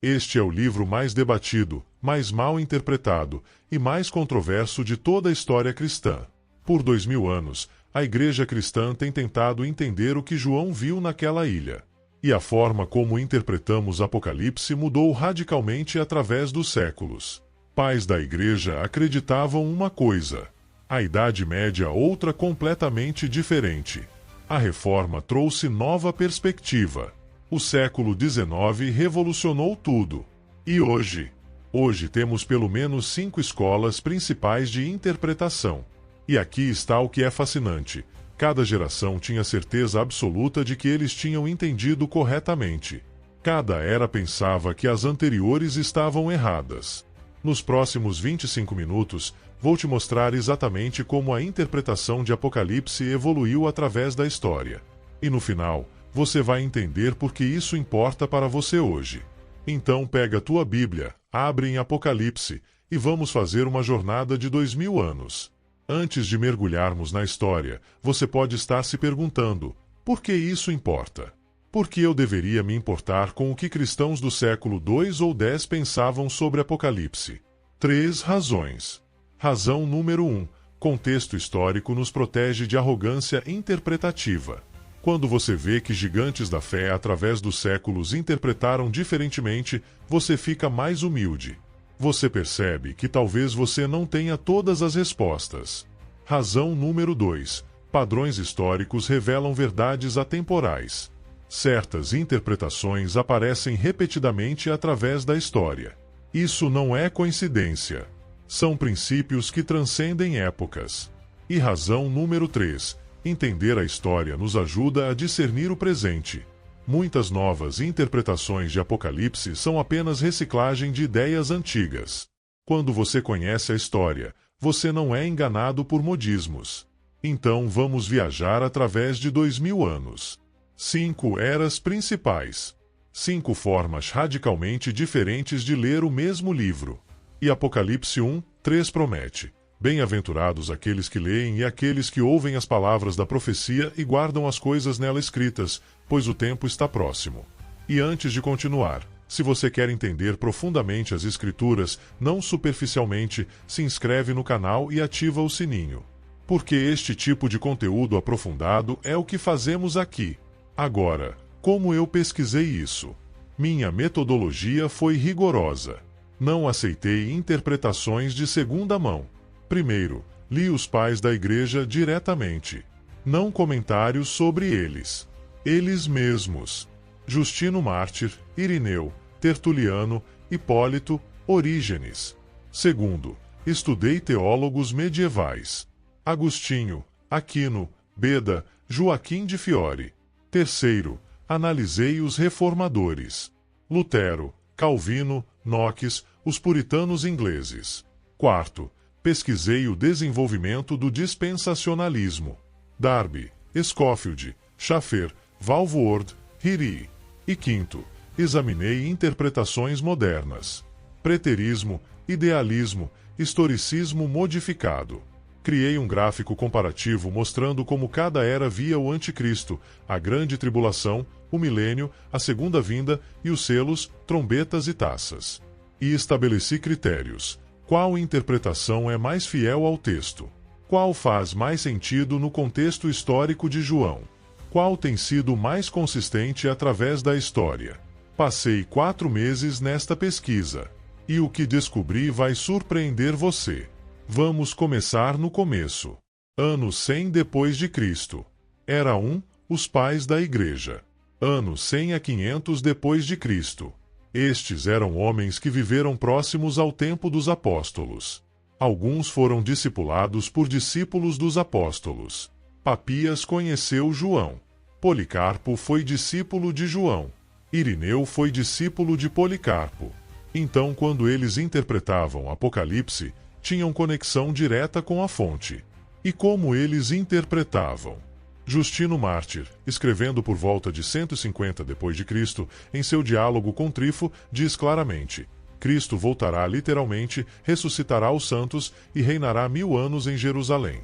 Este é o livro mais debatido, mais mal interpretado e mais controverso de toda a história cristã. Por 2000 anos, a Igreja cristã tem tentado entender o que João viu naquela ilha. E a forma como interpretamos Apocalipse mudou radicalmente através dos séculos. Pais da Igreja acreditavam uma coisa, a Idade Média outra completamente diferente. A Reforma trouxe nova perspectiva. O século XIX revolucionou tudo. E hoje? Hoje temos pelo menos 5 escolas principais de interpretação. E aqui está o que é fascinante. Cada geração tinha certeza absoluta de que eles tinham entendido corretamente. Cada era pensava que as anteriores estavam erradas. Nos próximos 25 minutos, vou te mostrar exatamente como a interpretação de Apocalipse evoluiu através da história. E no final, você vai entender por que isso importa para você hoje. Então pega tua Bíblia, abre em Apocalipse, e vamos fazer uma jornada de 2000 anos. Antes de mergulharmos na história, você pode estar se perguntando, por que isso importa? Por que eu deveria me importar com o que cristãos do século 2 ou 10 pensavam sobre Apocalipse? 3 razões. Razão número 1. Contexto histórico nos protege de arrogância interpretativa. Quando você vê que gigantes da fé através dos séculos interpretaram diferentemente, você fica mais humilde. Você percebe que talvez você não tenha todas as respostas. Razão número 2. Padrões históricos revelam verdades atemporais. Certas interpretações aparecem repetidamente através da história. Isso não é coincidência. São princípios que transcendem épocas. E razão número 3. Entender a história nos ajuda a discernir o presente. Muitas novas interpretações de Apocalipse são apenas reciclagem de ideias antigas. Quando você conhece a história, você não é enganado por modismos. Então vamos viajar através de 2000 anos. 5 eras principais. 5 formas radicalmente diferentes de ler o mesmo livro. E Apocalipse 1:3 promete: bem-aventurados aqueles que leem e aqueles que ouvem as palavras da profecia e guardam as coisas nela escritas, pois o tempo está próximo. E antes de continuar, se você quer entender profundamente as Escrituras, não superficialmente, se inscreve no canal e ativa o sininho. Porque este tipo de conteúdo aprofundado é o que fazemos aqui. Agora, como eu pesquisei isso? Minha metodologia foi rigorosa. Não aceitei interpretações de segunda mão. Primeiro, li os pais da Igreja diretamente. Não comentários sobre eles. Eles mesmos. Justino Mártir, Irineu, Tertuliano, Hipólito, Orígenes. Segundo, estudei teólogos medievais. Agostinho, Aquino, Beda, Joaquim de Fiore. Terceiro, analisei os reformadores. Lutero, Calvino, Knox, os puritanos ingleses. Quarto, pesquisei o desenvolvimento do dispensacionalismo. Darby, Scofield, Schaffer, Walvoord, Hiri. E quinto, examinei interpretações modernas. Preterismo, idealismo, historicismo modificado. Criei um gráfico comparativo mostrando como cada era via o anticristo, a grande tribulação, o milênio, a segunda vinda e os selos, trombetas e taças. E estabeleci critérios. Qual interpretação é mais fiel ao texto? Qual faz mais sentido no contexto histórico de João? Qual tem sido mais consistente através da história? Passei 4 meses nesta pesquisa. E o que descobri vai surpreender você. Vamos começar no começo. Ano 100 depois de Cristo. Era os pais da Igreja. Ano 100 a 500 depois de Cristo. Estes eram homens que viveram próximos ao tempo dos apóstolos. Alguns foram discipulados por discípulos dos apóstolos. Papias conheceu João. Policarpo foi discípulo de João. Irineu foi discípulo de Policarpo. Então, quando eles interpretavam Apocalipse, tinham conexão direta com a fonte. E como eles interpretavam? Justino Mártir, escrevendo por volta de 150 d.C., em seu diálogo com Trifo, diz claramente: Cristo voltará literalmente, ressuscitará os santos e reinará 1000 anos em Jerusalém.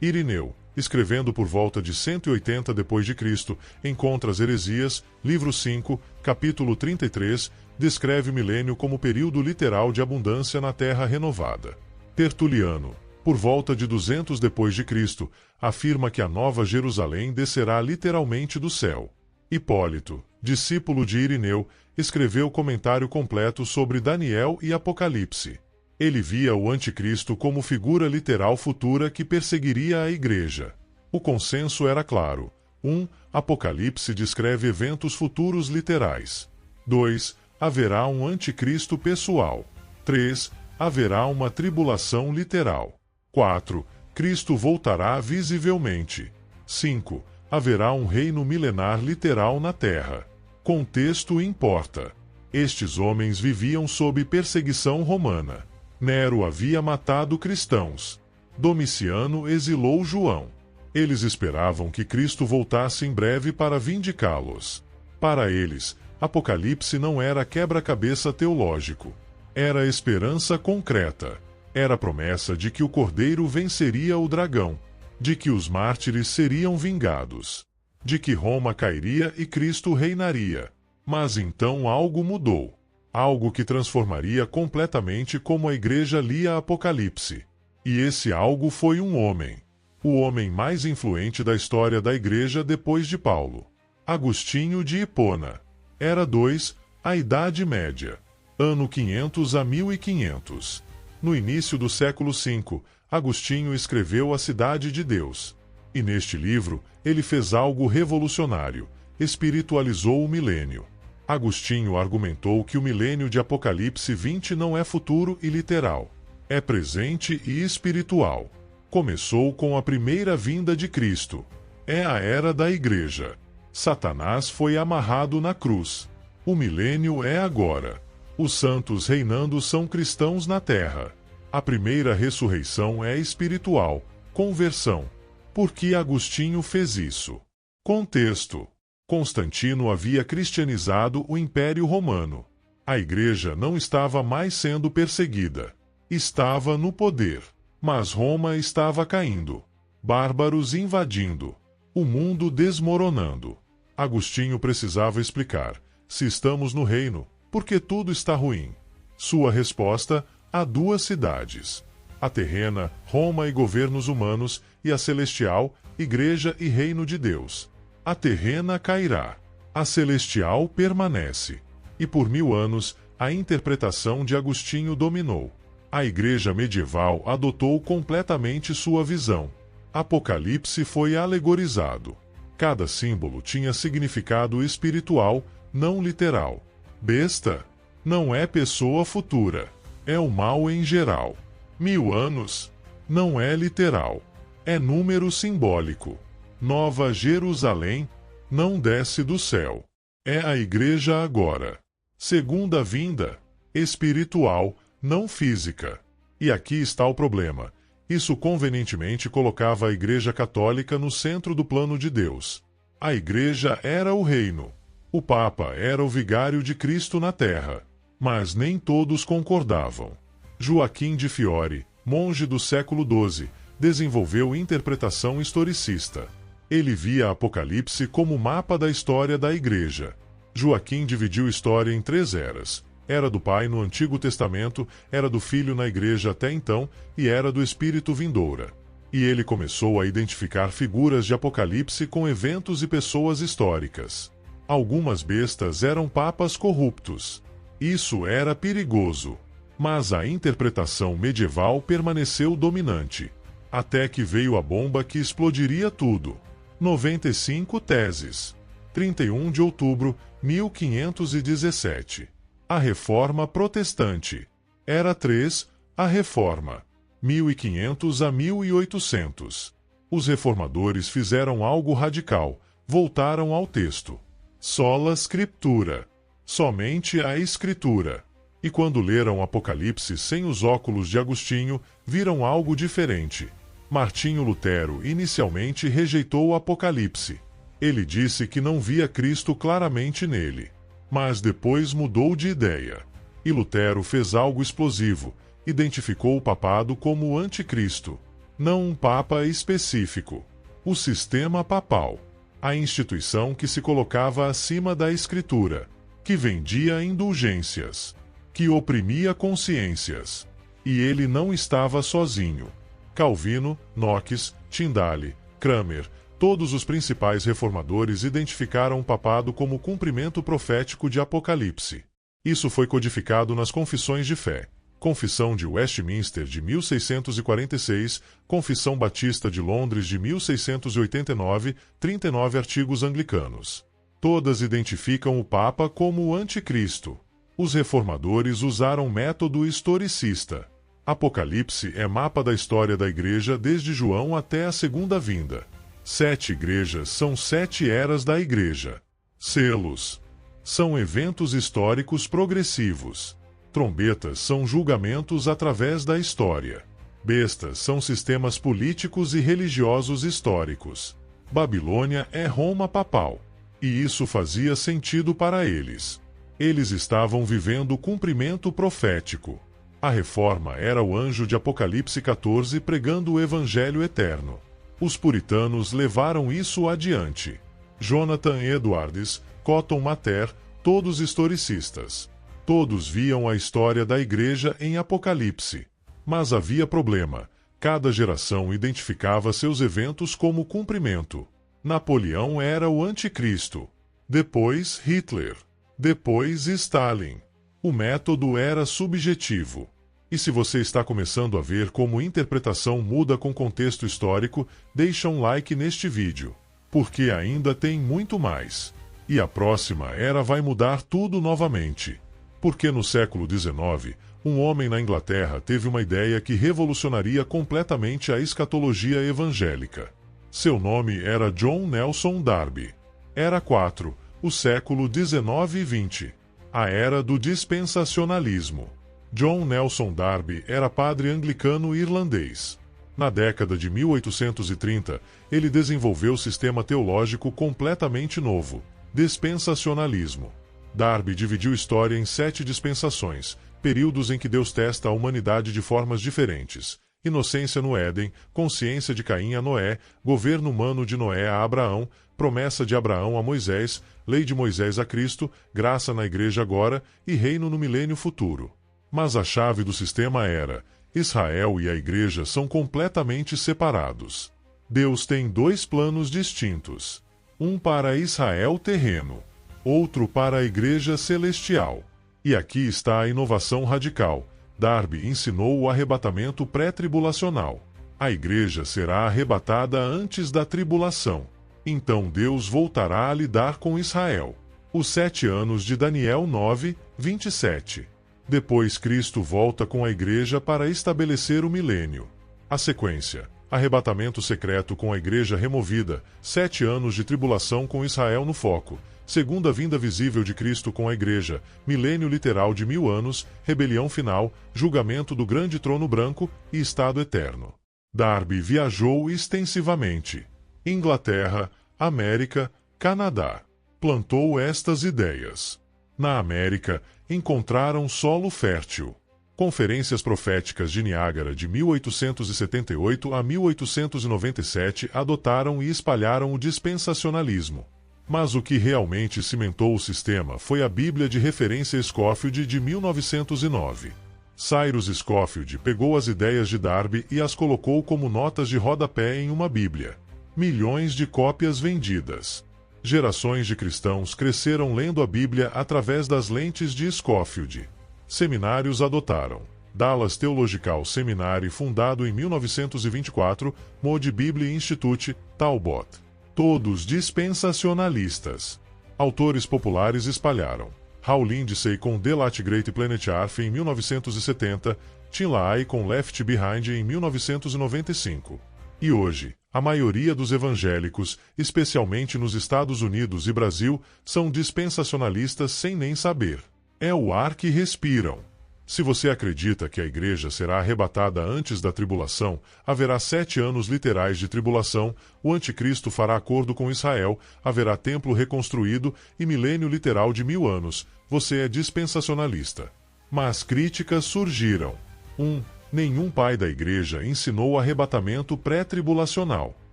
Irineu, escrevendo por volta de 180 d.C., em Contra as Heresias, livro 5, capítulo 33, descreve o milênio como período literal de abundância na Terra renovada. Tertuliano, por volta de 200 depois de Cristo, afirma que a Nova Jerusalém descerá literalmente do céu. Hipólito, discípulo de Irineu, escreveu comentário completo sobre Daniel e Apocalipse. Ele via o Anticristo como figura literal futura que perseguiria a Igreja. O consenso era claro. 1. Apocalipse descreve eventos futuros literais. 2. Haverá um Anticristo pessoal. 3. Haverá uma tribulação literal. 4. Cristo voltará visivelmente. 5. Haverá um reino milenar literal na Terra. Contexto importa. Estes homens viviam sob perseguição romana. Nero havia matado cristãos. Domiciano exilou João. Eles esperavam que Cristo voltasse em breve para vindicá-los. Para eles, Apocalipse não era quebra-cabeça teológico. Era esperança concreta. Era a promessa de que o Cordeiro venceria o dragão, de que os mártires seriam vingados, de que Roma cairia e Cristo reinaria. Mas então algo mudou. Algo que transformaria completamente como a Igreja lia Apocalipse. E esse algo foi um homem. O homem mais influente da história da Igreja depois de Paulo. Agostinho de Hipona. Era 2, a Idade Média. Ano 500 a 1500. No início do século V, Agostinho escreveu A Cidade de Deus. E neste livro, ele fez algo revolucionário. Espiritualizou o milênio. Agostinho argumentou que o milênio de Apocalipse 20 não é futuro e literal. É presente e espiritual. Começou com a primeira vinda de Cristo. É a era da Igreja. Satanás foi amarrado na cruz. O milênio é agora. Os santos reinando são cristãos na terra. A primeira ressurreição é espiritual, conversão. Por que Agostinho fez isso? Contexto. Constantino havia cristianizado o Império Romano. A Igreja não estava mais sendo perseguida. Estava no poder. Mas Roma estava caindo. Bárbaros invadindo. O mundo desmoronando. Agostinho precisava explicar: se estamos no reino, por que tudo está ruim? Sua resposta: há duas cidades. A terrena, Roma e governos humanos, e a celestial, Igreja e reino de Deus. A terrena cairá. A celestial permanece. E por 1000 anos, a interpretação de Agostinho dominou. A Igreja medieval adotou completamente sua visão. Apocalipse foi alegorizado. Cada símbolo tinha significado espiritual, não literal. Besta não é pessoa futura. É o mal em geral. 1000 anos não é literal. É número simbólico. Nova Jerusalém não desce do céu. É a Igreja agora. Segunda vinda, espiritual, não física. E aqui está o problema. Isso convenientemente colocava a Igreja Católica no centro do plano de Deus. A Igreja era o reino. O Papa era o vigário de Cristo na terra. Mas nem todos concordavam. Joaquim de Fiore, monge do século XII, desenvolveu interpretação historicista. Ele via Apocalipse como mapa da história da Igreja. Joaquim dividiu a história em 3 eras. Era do Pai no Antigo Testamento, era do Filho na Igreja até então, e era do Espírito vindoura. E ele começou a identificar figuras de Apocalipse com eventos e pessoas históricas. Algumas bestas eram papas corruptos. Isso era perigoso. Mas a interpretação medieval permaneceu dominante. Até que veio a bomba que explodiria tudo. 95 teses. 31 de outubro, 1517. A Reforma Protestante. Era 3, a Reforma. 1500 a 1800. Os reformadores fizeram algo radical, voltaram ao texto. Sola Scriptura. Somente a Escritura. E quando leram Apocalipse sem os óculos de Agostinho, viram algo diferente. Martinho Lutero inicialmente rejeitou o Apocalipse. Ele disse que não via Cristo claramente nele. Mas depois mudou de ideia. E Lutero fez algo explosivo. Identificou o papado como o anticristo. Não um papa específico. O sistema papal. A instituição que se colocava acima da Escritura. que vendia indulgências, que oprimia consciências. E ele não estava sozinho. Calvino, Knox, Tyndale, Cranmer, todos os principais reformadores identificaram o papado como cumprimento profético de Apocalipse. Isso foi codificado nas Confissões de Fé. Confissão de Westminster de 1646, Confissão Batista de Londres de 1689, 39 artigos anglicanos. Todas identificam o Papa como o Anticristo. Os reformadores usaram método historicista. Apocalipse é mapa da história da Igreja desde João até a segunda vinda. 7 igrejas são 7 eras da Igreja. Selos são eventos históricos progressivos. Trombetas são julgamentos através da história. Bestas são sistemas políticos e religiosos históricos. Babilônia é Roma papal. E isso fazia sentido para eles. Eles estavam vivendo o cumprimento profético. A reforma era o anjo de Apocalipse 14 pregando o evangelho eterno. Os puritanos levaram isso adiante. Jonathan Edwards, Cotton Mather, todos historicistas. Todos viam a história da Igreja em Apocalipse. Mas havia problema. Cada geração identificava seus eventos como cumprimento. Napoleão era o anticristo. Depois Hitler. Depois Stalin. O método era subjetivo. E se você está começando a ver como interpretação muda com contexto histórico, deixa um like neste vídeo. Porque ainda tem muito mais. E a próxima era vai mudar tudo novamente. Porque no século XIX, um homem na Inglaterra teve uma ideia que revolucionaria completamente a escatologia evangélica. Seu nome era John Nelson Darby. Era 4, o século XIX e XX. A era do dispensacionalismo. John Nelson Darby era padre anglicano irlandês. Na década de 1830, ele desenvolveu sistema teológico completamente novo, dispensacionalismo. Darby dividiu história em 7 dispensações, períodos em que Deus testa a humanidade de formas diferentes. Inocência no Éden, consciência de Caim a Noé, governo humano de Noé a Abraão, promessa de Abraão a Moisés, lei de Moisés a Cristo, graça na Igreja agora e reino no milênio futuro. Mas a chave do sistema era: Israel e a Igreja são completamente separados. Deus tem 2 planos distintos. Um para Israel terreno, outro para a Igreja celestial. E aqui está a inovação radical. Darby ensinou o arrebatamento pré-tribulacional. A Igreja será arrebatada antes da tribulação. Então Deus voltará a lidar com Israel. Os 7 anos de Daniel 9, 27. Depois Cristo volta com a Igreja para estabelecer o milênio. A sequência: arrebatamento secreto com a Igreja removida, 7 anos de tribulação com Israel no foco, segunda vinda visível de Cristo com a Igreja, milênio literal de 1000 anos, rebelião final, julgamento do grande trono branco e estado eterno. Darby viajou extensivamente. Inglaterra, América, Canadá. Plantou estas ideias. Na América, encontraram solo fértil. Conferências Proféticas de Niágara de 1878 a 1897 adotaram e espalharam o dispensacionalismo. Mas o que realmente cimentou o sistema foi a Bíblia de Referência Scofield de 1909. Cyrus Scofield pegou as ideias de Darby e as colocou como notas de rodapé em uma Bíblia. Milhões de cópias vendidas. Gerações de cristãos cresceram lendo a Bíblia através das lentes de Scofield. Seminários adotaram. Dallas Theological Seminary, fundado em 1924, Moody Bible Institute, Talbot. Todos dispensacionalistas. Autores populares espalharam. Hal Lindsey com The Late Great Planet Earth em 1970, Tim LaHaye com Left Behind em 1995. E hoje, a maioria dos evangélicos, especialmente nos Estados Unidos e Brasil, são dispensacionalistas sem nem saber. É o ar que respiram. Se você acredita que a Igreja será arrebatada antes da tribulação, haverá 7 anos literais de tribulação, o Anticristo fará acordo com Israel, haverá templo reconstruído e milênio literal de 1000 anos, você é dispensacionalista. Mas críticas surgiram. 1. Nenhum pai da Igreja ensinou o arrebatamento pré-tribulacional.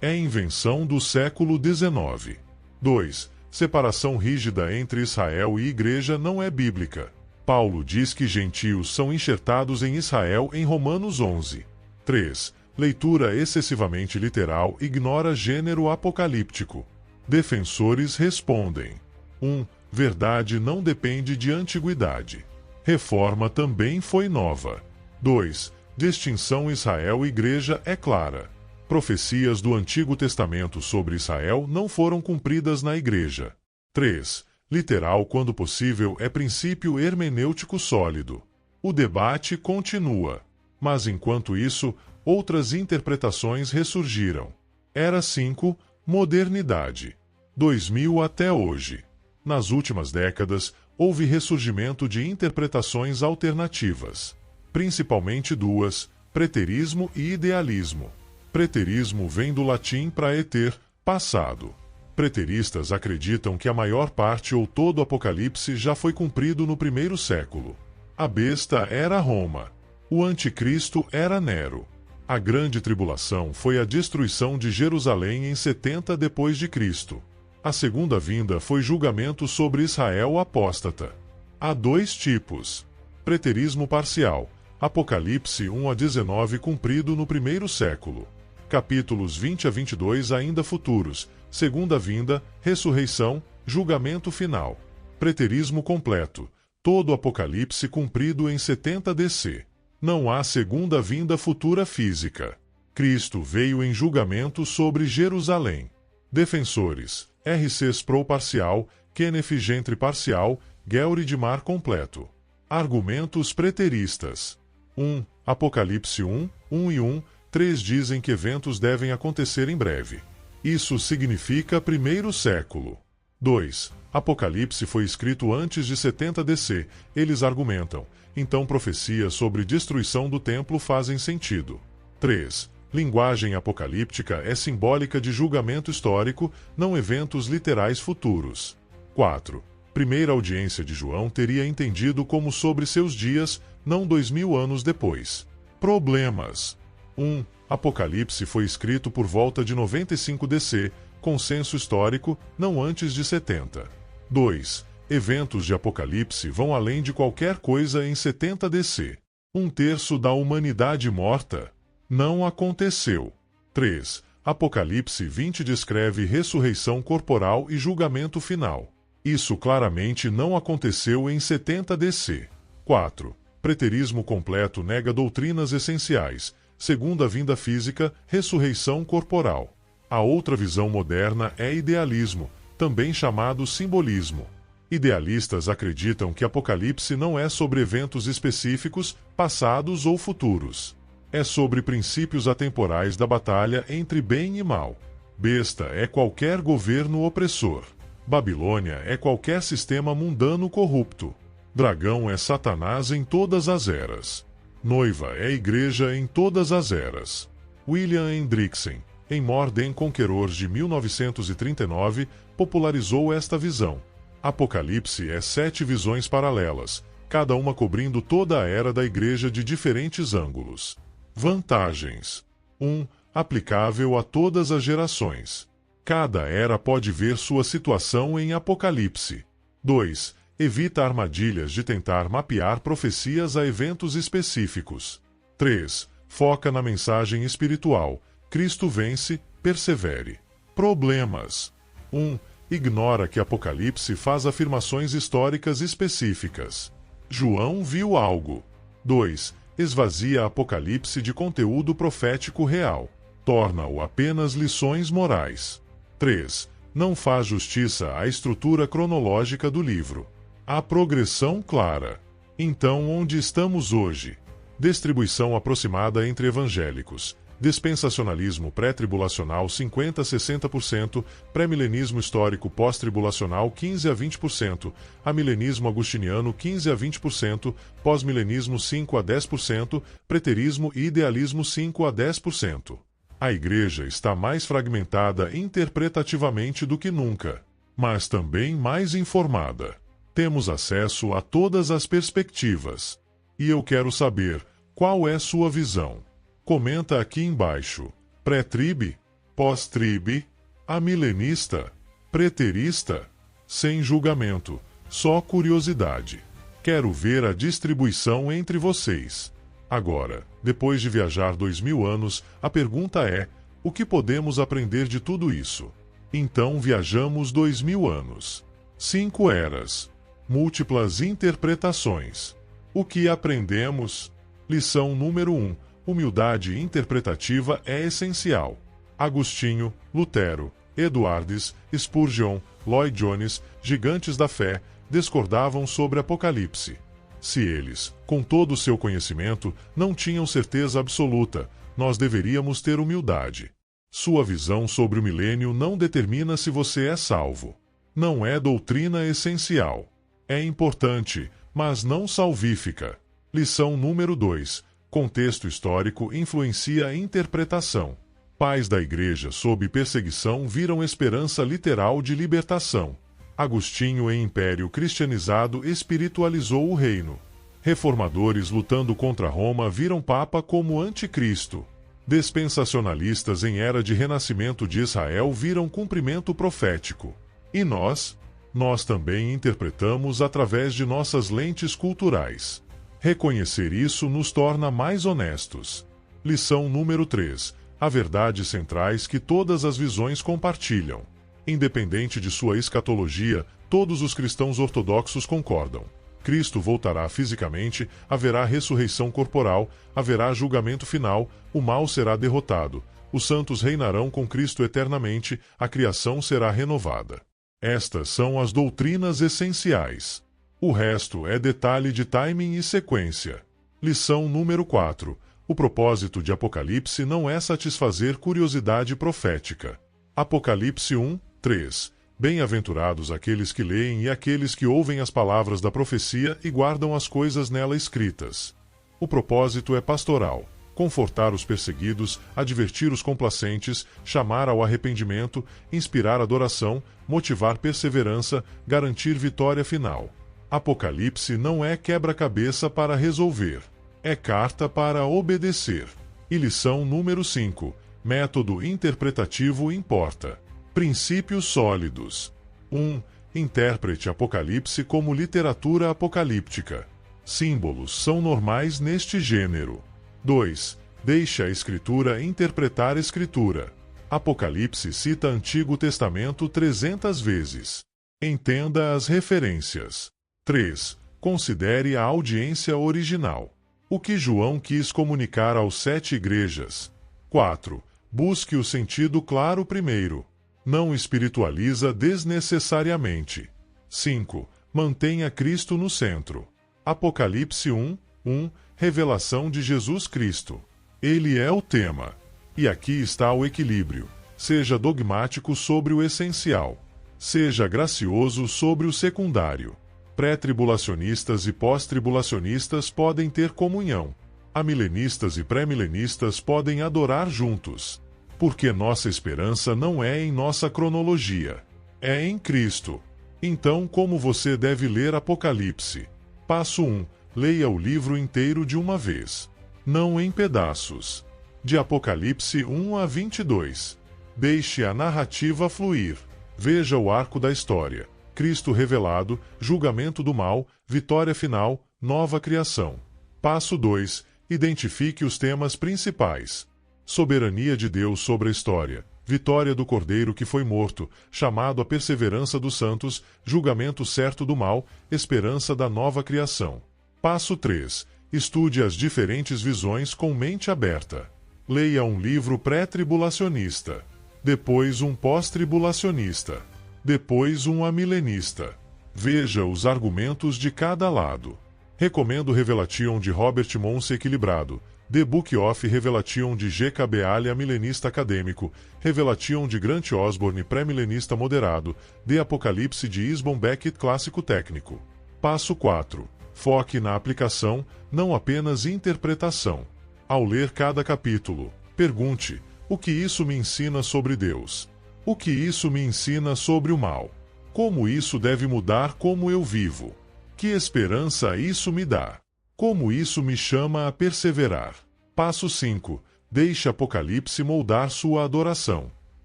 É invenção do século XIX. 2. Separação rígida entre Israel e Igreja não é bíblica. Paulo diz que gentios são enxertados em Israel em Romanos 11. 3. Leitura excessivamente literal ignora gênero apocalíptico. Defensores respondem. 1. Verdade não depende de antiguidade. Reforma também foi nova. 2. Distinção Israel-Igreja é clara. Profecias do Antigo Testamento sobre Israel não foram cumpridas na Igreja. 3. Literal quando possível é princípio hermenêutico sólido. O debate continua. Mas enquanto isso, outras interpretações ressurgiram. Era 5. Modernidade. 2000 até hoje. Nas últimas décadas, houve ressurgimento de interpretações alternativas. Principalmente duas: preterismo e idealismo. Preterismo vem do latim praeter, passado. Preteristas acreditam que a maior parte ou todo o Apocalipse já foi cumprido no primeiro século. A besta era Roma. O anticristo era Nero. A grande tribulação foi a destruição de Jerusalém em 70 depois de Cristo. A segunda vinda foi julgamento sobre Israel apóstata. Há dois tipos. Preterismo parcial. Apocalipse 1 a 19 cumprido no primeiro século. Capítulos 20 a 22 ainda futuros. Segunda vinda, ressurreição, julgamento final. Preterismo completo. Todo o Apocalipse cumprido em 70 DC. Não há segunda vinda futura física. Cristo veio em julgamento sobre Jerusalém. Defensores: R.C. Sproul parcial, Kenneth Gentry parcial, Guelry de Mar completo. Argumentos preteristas. 1. Apocalipse 1, 1 e 1, 3 dizem que eventos devem acontecer em breve. Isso significa primeiro século. 2. Apocalipse foi escrito antes de 70 DC, eles argumentam. Então profecias sobre destruição do templo fazem sentido. 3. Linguagem apocalíptica é simbólica de julgamento histórico, não eventos literais futuros. 4. Primeira audiência de João teria entendido como sobre seus dias, não 2000 anos depois. Problemas. 1. Apocalipse foi escrito por volta de 95 DC, consenso histórico, não antes de 70. 2. Eventos de Apocalipse vão além de qualquer coisa em 70 DC. 1/3 da humanidade morta? Não aconteceu. 3. Apocalipse 20 descreve ressurreição corporal e julgamento final. Isso claramente não aconteceu em 70 DC. 4. Preterismo completo nega doutrinas essenciais. Segunda vinda física, ressurreição corporal. A outra visão moderna é idealismo, também chamado simbolismo. Idealistas acreditam que Apocalipse não é sobre eventos específicos, passados ou futuros. É sobre princípios atemporais da batalha entre bem e mal. Besta é qualquer governo opressor. Babilônia é qualquer sistema mundano corrupto. Dragão é Satanás em todas as eras. Noiva é igreja em todas as eras. William Hendrickson, em More Conqueror de 1939, popularizou esta visão. Apocalipse é 7 visões paralelas, cada uma cobrindo toda a era da igreja de diferentes ângulos. Vantagens. 1. Aplicável a todas as gerações. Cada era pode ver sua situação em Apocalipse. 2. Evita armadilhas de tentar mapear profecias a eventos específicos. 3. Foca na mensagem espiritual. Cristo vence, persevere. Problemas. 1. Ignora que Apocalipse faz afirmações históricas específicas. João viu algo. 2. Esvazia Apocalipse de conteúdo profético real. Torna-o apenas lições morais. 3. Não faz justiça à estrutura cronológica do livro. A progressão clara. Então, onde estamos hoje? Distribuição aproximada entre evangélicos. Dispensacionalismo pré-tribulacional 50 a 60%, pré-milenismo histórico pós-tribulacional 15 a 20%, amilenismo agustiniano 15 a 20%, pós-milenismo 5 a 10%, preterismo e idealismo 5 a 10%. A Igreja está mais fragmentada interpretativamente do que nunca, mas também mais informada. Temos acesso a todas as perspectivas. E eu quero saber, qual é sua visão? Comenta aqui embaixo. Pré-tribe? Pós-tribe? Amilenista? Preterista? sem julgamento, só curiosidade. Quero ver a distribuição entre vocês. Agora, depois de viajar 2000 anos, a pergunta é: o que podemos aprender de tudo isso? Então viajamos 2000 anos. 5 eras. Múltiplas interpretações. O que aprendemos? Lição número 1. Humildade interpretativa é essencial. Agostinho, Lutero, Eduardes, Spurgeon, Lloyd Jones, gigantes da fé, discordavam sobre Apocalipse. Se eles, com todo o seu conhecimento, não tinham certeza absoluta, nós deveríamos ter humildade. Sua visão sobre o milênio não determina se você é salvo. Não é doutrina essencial. É importante, mas não salvífica. Lição número 2. Contexto histórico influencia a interpretação. Pais da Igreja sob perseguição viram esperança literal de libertação. Agostinho, em Império Cristianizado, espiritualizou o reino. Reformadores lutando contra Roma viram Papa como anticristo. Dispensacionalistas em era de renascimento de Israel viram cumprimento profético. E nós? Nós também interpretamos através de nossas lentes culturais. Reconhecer isso nos torna mais honestos. Lição número 3. Há verdades centrais que todas as visões compartilham. Independente de sua escatologia, todos os cristãos ortodoxos concordam. Cristo voltará fisicamente, haverá ressurreição corporal, haverá julgamento final, o mal será derrotado, os santos reinarão com Cristo eternamente, a criação será renovada. Estas são as doutrinas essenciais. O resto é detalhe de timing e sequência. Lição número 4. O propósito de Apocalipse não é satisfazer curiosidade profética. Apocalipse 1, 3. Bem-aventurados aqueles que leem e aqueles que ouvem as palavras da profecia e guardam as coisas nela escritas. O propósito é pastoral: confortar os perseguidos, advertir os complacentes, chamar ao arrependimento, inspirar adoração, motivar perseverança, garantir vitória final. Apocalipse não é quebra-cabeça para resolver. É carta para obedecer. E lição número 5. Método interpretativo importa. Princípios sólidos. 1. Interprete Apocalipse como literatura apocalíptica. Símbolos são normais neste gênero. 2. Deixe a Escritura interpretar Escritura. Apocalipse cita Antigo Testamento 300 vezes. Entenda as referências. 3. Considere a audiência original. O que João quis comunicar aos 7 igrejas. 4. Busque o sentido claro primeiro. Não espiritualiza desnecessariamente. 5. Mantenha Cristo no centro. Apocalipse 1, 1. Revelação de Jesus Cristo. Ele é o tema. E aqui está o equilíbrio. Seja dogmático sobre o essencial. Seja gracioso sobre o secundário. Pré-tribulacionistas e pós-tribulacionistas podem ter comunhão. Amilenistas e pré-milenistas podem adorar juntos. Porque nossa esperança não é em nossa cronologia. É em Cristo. Então, como você deve ler Apocalipse? Passo 1. Leia o livro inteiro de uma vez. Não em pedaços. De Apocalipse 1 a 22. Deixe a narrativa fluir. Veja o arco da história. Cristo revelado, julgamento do mal, vitória final, nova criação. Passo 2. Identifique os temas principais. Soberania de Deus sobre a história. Vitória do Cordeiro que foi morto, chamado à perseverança dos santos, julgamento certo do mal, esperança da nova criação. Passo 3. Estude as diferentes visões com mente aberta. Leia um livro pré-tribulacionista. Depois um pós-tribulacionista. Depois um amilenista. Veja os argumentos de cada lado. Recomendo Revelation de Robert Monse equilibrado, The Book of Revelation de G.K. Beale amilenista acadêmico, Revelation de Grant Osborne pré-milenista moderado, The Apocalipse de Isbon Beckett clássico técnico. Passo 4. Foque na aplicação, não apenas interpretação. Ao ler cada capítulo, pergunte: o que isso me ensina sobre Deus? O que isso me ensina sobre o mal? Como isso deve mudar como eu vivo? Que esperança isso me dá? Como isso me chama a perseverar? Passo 5. Deixe Apocalipse moldar sua adoração.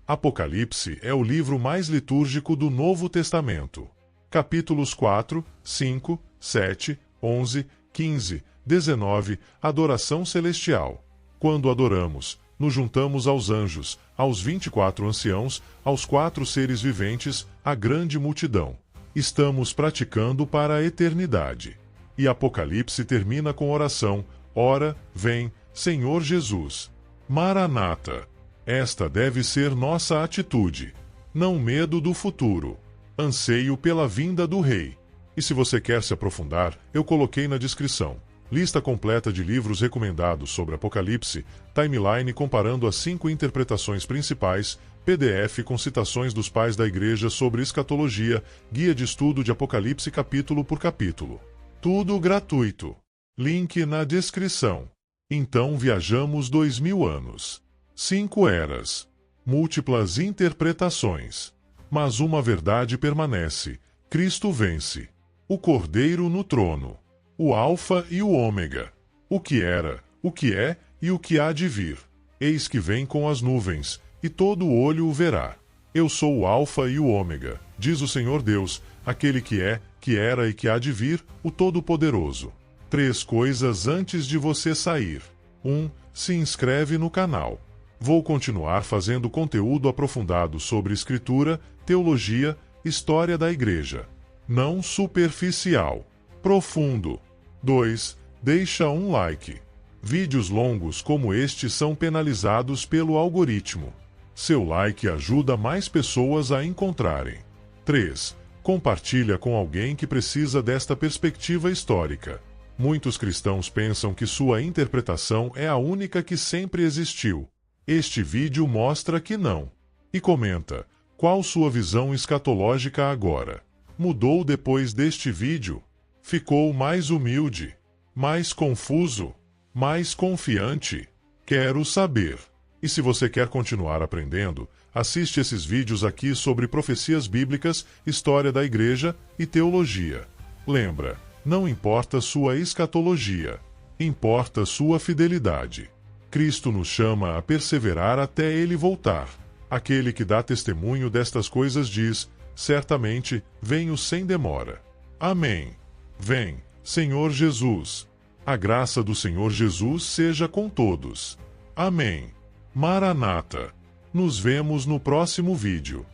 Apocalipse é o livro mais litúrgico do Novo Testamento. Capítulos 4, 5, 7, 11, 15, 19, Adoração Celestial. Quando adoramos, nos juntamos aos anjos, aos 24 anciãos, aos 4 seres viventes, à grande multidão. Estamos praticando para a eternidade. E Apocalipse termina com oração: Ora, vem, Senhor Jesus. Maranata. Esta deve ser nossa atitude. Não medo do futuro. Anseio pela vinda do Rei. E se você quer se aprofundar, eu coloquei na descrição lista completa de livros recomendados sobre Apocalipse, timeline comparando as 5 interpretações principais, PDF com citações dos pais da igreja sobre escatologia, guia de estudo de Apocalipse capítulo por capítulo. Tudo gratuito. Link na descrição. Então viajamos 2000 anos. 5 eras. Múltiplas interpretações. Mas uma verdade permanece: Cristo vence. O Cordeiro no trono. O Alfa e o Ômega. O que era, o que é e o que há de vir. Eis que vem com as nuvens, e todo olho o verá. Eu sou o Alfa e o Ômega, diz o Senhor Deus, aquele que é, que era e que há de vir, o Todo-Poderoso. 3 coisas antes de você sair. 1. Se inscreve no canal. Vou continuar fazendo conteúdo aprofundado sobre Escritura, teologia, história da igreja. Não superficial. Profundo. 2. Deixa um like. Vídeos longos como este são penalizados pelo algoritmo. Seu like ajuda mais pessoas a encontrarem. 3. Compartilha com alguém que precisa desta perspectiva histórica. Muitos cristãos pensam que sua interpretação é a única que sempre existiu. Este vídeo mostra que não. E comenta: qual sua visão escatológica agora? Mudou depois deste vídeo? Ficou mais humilde? Mais confuso? Mais confiante? Quero saber. E se você quer continuar aprendendo, assiste esses vídeos aqui sobre profecias bíblicas, história da igreja e teologia. Lembra, não importa sua escatologia, importa sua fidelidade. Cristo nos chama a perseverar até ele voltar. Aquele que dá testemunho destas coisas diz: certamente venho sem demora. Amém. Vem, Senhor Jesus. A graça do Senhor Jesus seja com todos. Amém. Maranata. Nos vemos no próximo vídeo.